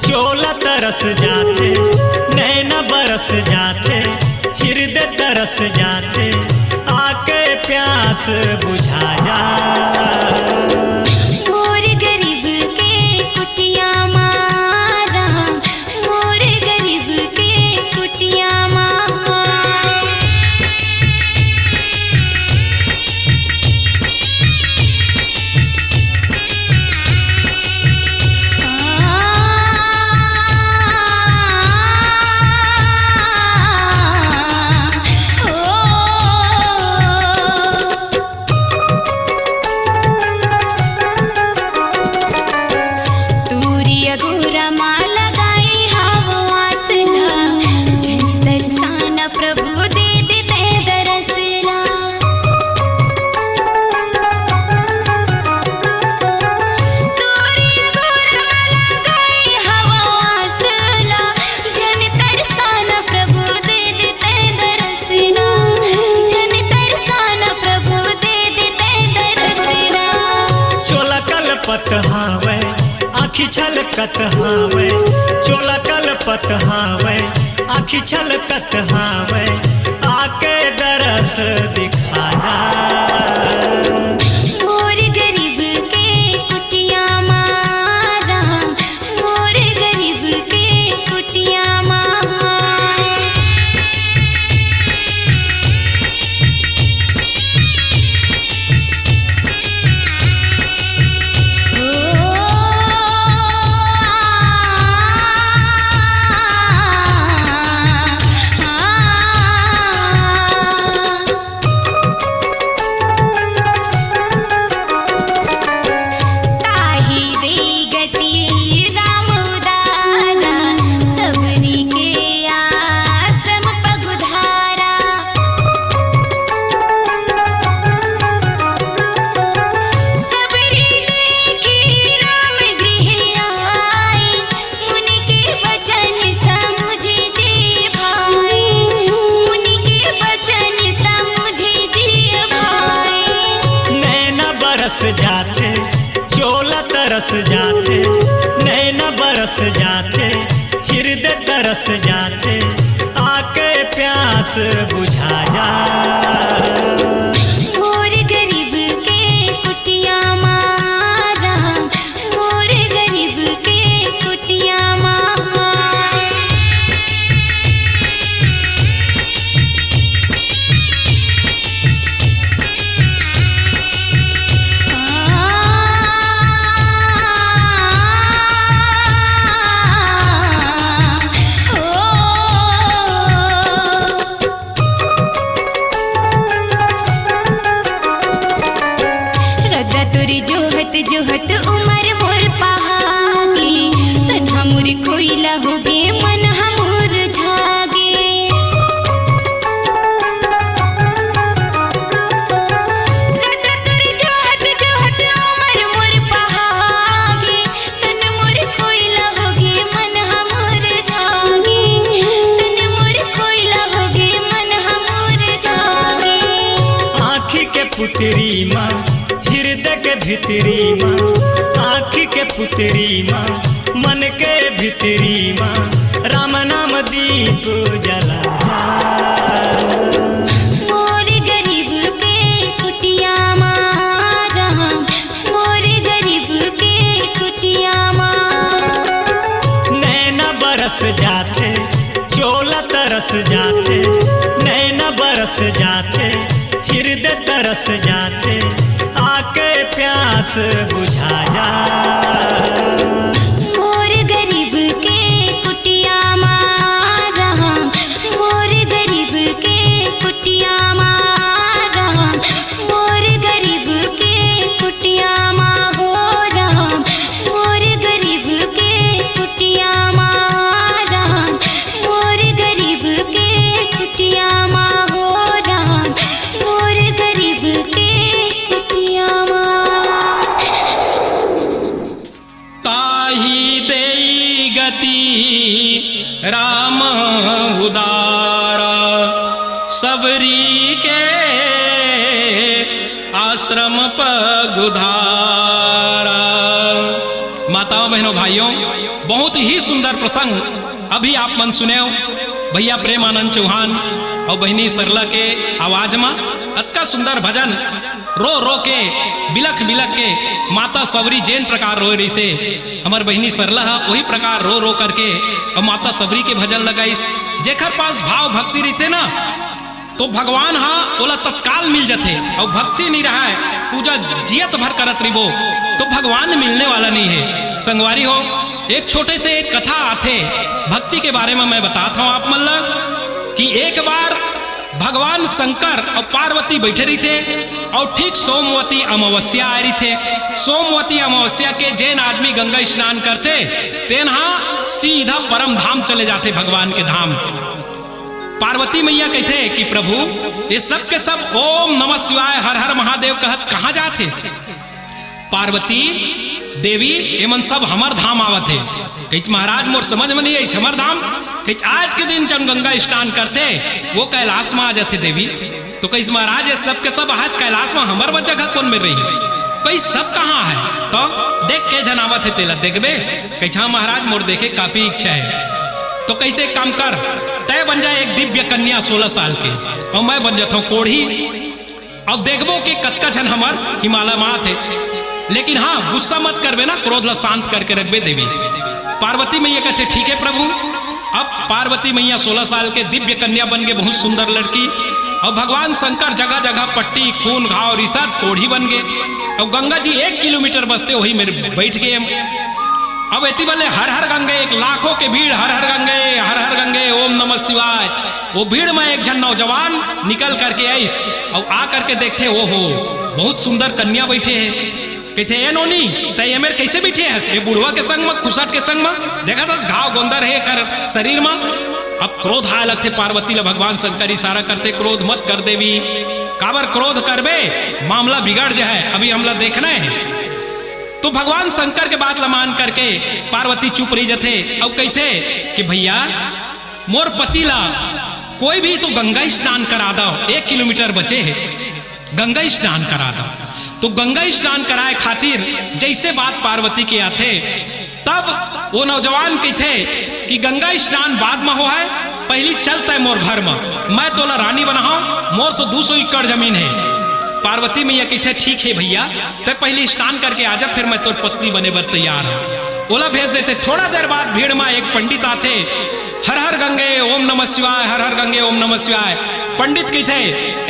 चोला तरस जाते, नैना बरस जाते, हृदय तरस जाते, आके प्यास बुझा जा। मोर गरीब के कुटिया मारा, मोर गरीब के कुटिया मारा। हावे आखी छलकत हावे, चोला कलपत हावे, आखी छलकत हावे, आके दरस दिखा जा। मोर गरीब के कुटिया मारा, मोर गरीब के कुटिया मारा। जाते, चोला तरस जाते, नैना बरस जाते, हृदय तरस जाते, आके प्यास बुझा जा। मोर गरीब के कुटिया मारा, मोर गरीब के कुटिया मारा। जोहत जोहत उमर मोर पहागी, तन हमर कोयला होगे मन हमर झागे। रदा तोर जोहत जोहत उमर मोर पहागी, तन मोर कोयला होगे मन हमर झागे, तन मोर कोयला होगे मन हमर झागे। आँखी के पुतरी माँ हृदय के भितरी माँ, आँखी के पुतरी माँ मन के भितरी माँ, राम नाम दीप जला जा। मोर गरीब के कुटिया मारा, मोर गरीब के कुटिया मारा। नैना बरस जाते, चोला तरस जाते, नैना बरस जाते, हृदय तरस जाते, आके प्यास बुझा जा। मोर गरीब के कुटिया मारा, मोर गरीब के कुटिया मारा, मोर गरीब के कुटिया मारा, मोर गरीब के कुटिया मारा, मोर गरीब के कुटिया मारा, मोर गरीब के कुटिया मारा। ताही देई गति राम उदारा, सबरी के आश्रम पगुधारा। माताओं बहनों भाइयों, बहुत ही सुंदर प्रसंग अभी आप मन सुने हो भैया प्रेमानंद चौहान और बहनी सरला के आवाज में। अतका सुंदर भजन रो रो के बिलख बिलख के माता सबरी जेन प्रकार रोए रही से हमार बहनी सरला वही प्रकार रो रो करके और माता सबरी के भजन लगाइस। जेकर पास भाव भक्ति रहते ना तो भगवान ओला तत्काल मिल जाते, और भक्ति नहीं रहा है पूजा जियत भर करत रिबो तो भगवान मिलने वाला नहीं है। संगवारी हो, एक छोटे से एक कथा आथे भक्ति के बारे में मैं बताता हूँ आप मल्ला कि एक बार भगवान शंकर और पार्वती बैठे रही थे और ठीक सोमवती अमावस्या आ रही थे। सोमवती अमावस्या के जैन आदमी गंगा स्नान करते तेनहा सीधा परम धाम चले जाते भगवान के धाम। पार्वती मैया कहते कि प्रभु ये सब के सब ओम नमः शिवाय हर हर महादेव कहत कहाँ जाते। पार्वती देवी एमन सब हमर धाम आवत है। कहीं महाराज मोर समझ में नहीं आई हमर धाम, कहीं आज के दिन जब गंगा स्नान करते वो कैलाश में आ जाते देवी। तो कहीं महाराज ये सब के सब आज कैलाश में हमर जगह कौन मिल रही है, कहीं सब कहाँ है तो देख के जनावत है तेला देखबे। कहीं महाराज मोर देखे काफी इच्छा है तो कैसे काम कर तय बन जाए एक दिव्य कन्या 16 साल के और मैं बन जाता हूँ कोढ़ी और देखबो कि कतका जन हमार हिमालय माँ थे। लेकिन हाँ गुस्सा मत करबे ना, क्रोध ला शांत करके रखबे देवी। पार्वती मैया कहते ठीक है प्रभु। अब पार्वती मैया 16 साल के दिव्य कन्या बन गए, बहुत सुंदर लड़की। और भगवान शंकर जगह जगह पट्टी खून घाव रिसर कोढ़ी बन गए और गंगा जी 1 किलोमीटर बसते वही मेरे बैठ गए। अब एती बोले हर हर गंगे, एक लाखों के भीड़ हर हर गंगे ओम नमः शिवाय। वो भीड़ में एक जन नौजवान निकल करके आईस और आ करके देखते ओ हो बहुत सुंदर कन्या बैठे हैं। कहते ए नोनी तय मेरे कैसे बैठे है, ये बुढ़वा के संग में खुसट के संग में देखा था घाव गोंदर है कर शरीर में। अब क्रोध आए लगते पार्वती ला भगवान शंकर इशारा करते क्रोध मत कर देवी, काबर क्रोध करबे मामला बिगड़ जाए, अभी हमला देखना है। तो भगवान शंकर के बात ला मान करके पार्वती चुप रही जाते और कहते कि भैया मोर पति ला कोई भी तो गंगा स्नान करा दो, 1 किलोमीटर बचे है गंगा स्नान करा दो। तो गंगा स्नान कराए खातिर जैसे बात पार्वती के आते तब वो नौजवान कहते कि गंगा स्नान बाद में हो है, पहली चलता है मोर घर में, मैं तोला रानी बनाऊं, मोर से 200 एकड़ जमीन है। पार्वती मैया कहते ठीक है भैया तो पहले स्नान करके आ जा, फिर मैं तोर पत्नी बने बर तैयार हूँ। ओला भेज देते। थोड़ा देर बाद भीड़ में एक पंडित आते, हर हर गंगे ओम नमः शिवाय, हर हर गंगे ओम नमः शिवाय। पंडित कहते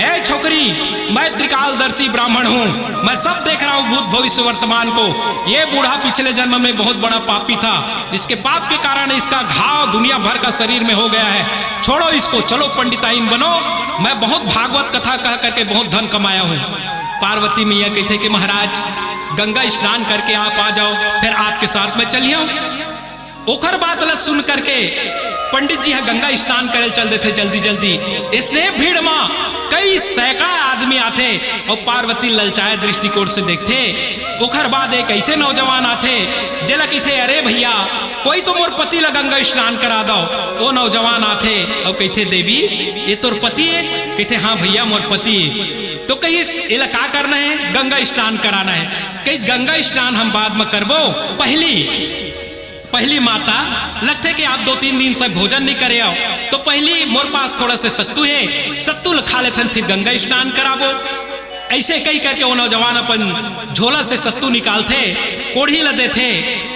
ए छोकरी मैं त्रिकालदर्शी ब्राह्मण हूँ, मैं सब देख रहा हूँ भूत भविष्य वर्तमान को। ये बूढ़ा पिछले जन्म में बहुत बड़ा पापी था, इसके पाप के कारण इसका घाव दुनिया भर का शरीर में हो गया है, छोड़ो इसको, चलो पंडिताइन बनो, मैं बहुत भागवत कथा कह करके बहुत धन कमाया हूँ। पार्वती मैया कहते कि महाराज गंगा स्नान करके आप आ जाओ, फिर आपके साथ में चलिए। ओखर बात लग सुन करके पंडित जी गंगा स्नान करे चल देते जल्दी जल्दी। इसने भीड़ में कई सैकड़ा आदमी आते और पार्वती ललचाए दृष्टिकोण से देखते। ओखर बाद एक ऐसे नौजवान आते जेला कहते अरे भैया कोई तो मोर पति ला गंगा स्नान करा दो। वो नौजवान आते और कहते देवी ये तोर पति है? कहते हाँ भैया मोर पति है। तो कहीं इला का करना है? गंगा स्नान कराना है। कहीं गंगा स्नान हम बाद में करबो, पहली माता लगते कि आप 2-3 दिन से भोजन नहीं करे आओ, तो पहली मोर पास थोड़ा से सत्तू है, सत्तू खा लेते फिर गंगा स्नान कराबो। ऐसे कही करके वो नौजवान अपन झोला से सत्तू निकालते, कोढ़ी ला देते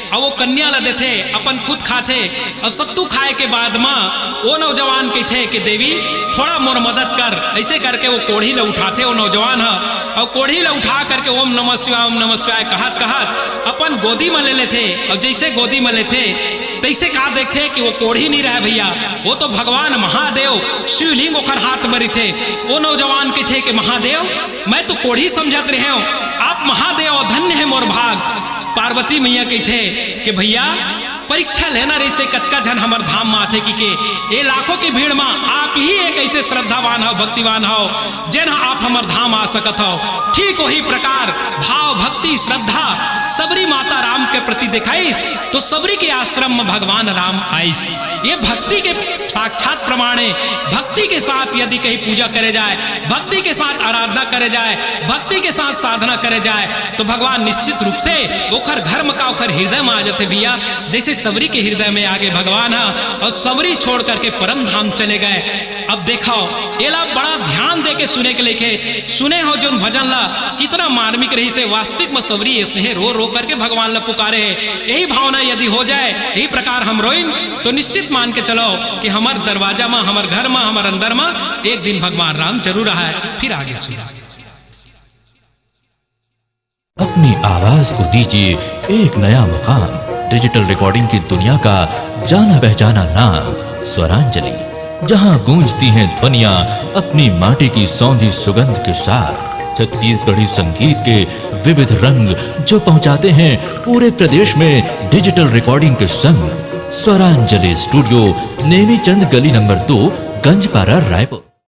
और वो कन्या ला देते, अपन खुद खाते। और सत्तू खाए के बाद में वो नौजवान कहते कि देवी थोड़ा मोर मदद कर। ऐसे करके वो कोढ़ी ला उठाते वो नौजवान और कोढ़ी ला उठा करके ओम नमः शिवाय कहत कहत अपन गोदी में ले लेते। और जैसे गोदी में लेते तैसे कहा देखते कि वो कोढ़ी नहीं रहा भैया, वो तो भगवान महादेव शिवलिंग ओखर हाथ में थे। वो नौजवान के थे कि महादेव मैं तो कोढ़ी समझत रहे हूँ, आप महादेव धन्य है मोर भाग। पार्वती मैया कहते कि भैया परीक्षा लेना रही से कतका जन हमर धाम में आते कि ये लाखों की भीड़ में आप ही एक ऐसे श्रद्धावान हो, भक्तिवान हो, जेन आप हमर धाम आ सकत हो। ठीक वही प्रकार भाव, भक्ति, श्रद्धा सबरी माता राम के प्रति दिखाईस तो सबरी के आश्रम में भगवान राम आईस। ये भक्ति के साक्षात प्रमाण है। भक्ति के साथ यदि कहीं पूजा करे जाए, भक्ति के साथ आराधना करे जाए, भक्ति के साथ साधना करे जाए तो भगवान निश्चित रूप से ओखर घर में का ओखर हृदय में आ जाते भैया। जैसे सबरी के हृदय में आगे भगवान है और सबरी छोड़ करके परम धाम चले गए। अब देखो एला बड़ा ध्यान दे के सुने के लेके सुने हो जो भजन ला कितना मार्मिक रही से वास्तविक में सबरी स्नेह रो रो करके भगवान ला पुकारे है। यही भावना यदि हो जाए, यही प्रकार हम रोइन तो निश्चित मान के चलो कि हमार दरवाजा में, हमार घर में, हमार अंदर में एक दिन भगवान राम जरूर आए। फिर आगे सुना। अपनी आवाज को दीजिए एक नया मुकाम। डिजिटल रिकॉर्डिंग की दुनिया का जाना पहचाना नाम स्वरांजलि, जहां गूंजती हैं ध्वनियां अपनी माटी की सौंधी सुगंध के साथ। छत्तीसगढ़ी संगीत के विविध रंग जो पहुंचाते हैं पूरे प्रदेश में डिजिटल रिकॉर्डिंग के संग। स्वरांजलि स्टूडियो, नेमीचंद गली नंबर 2, गंजपारा, रायपुर।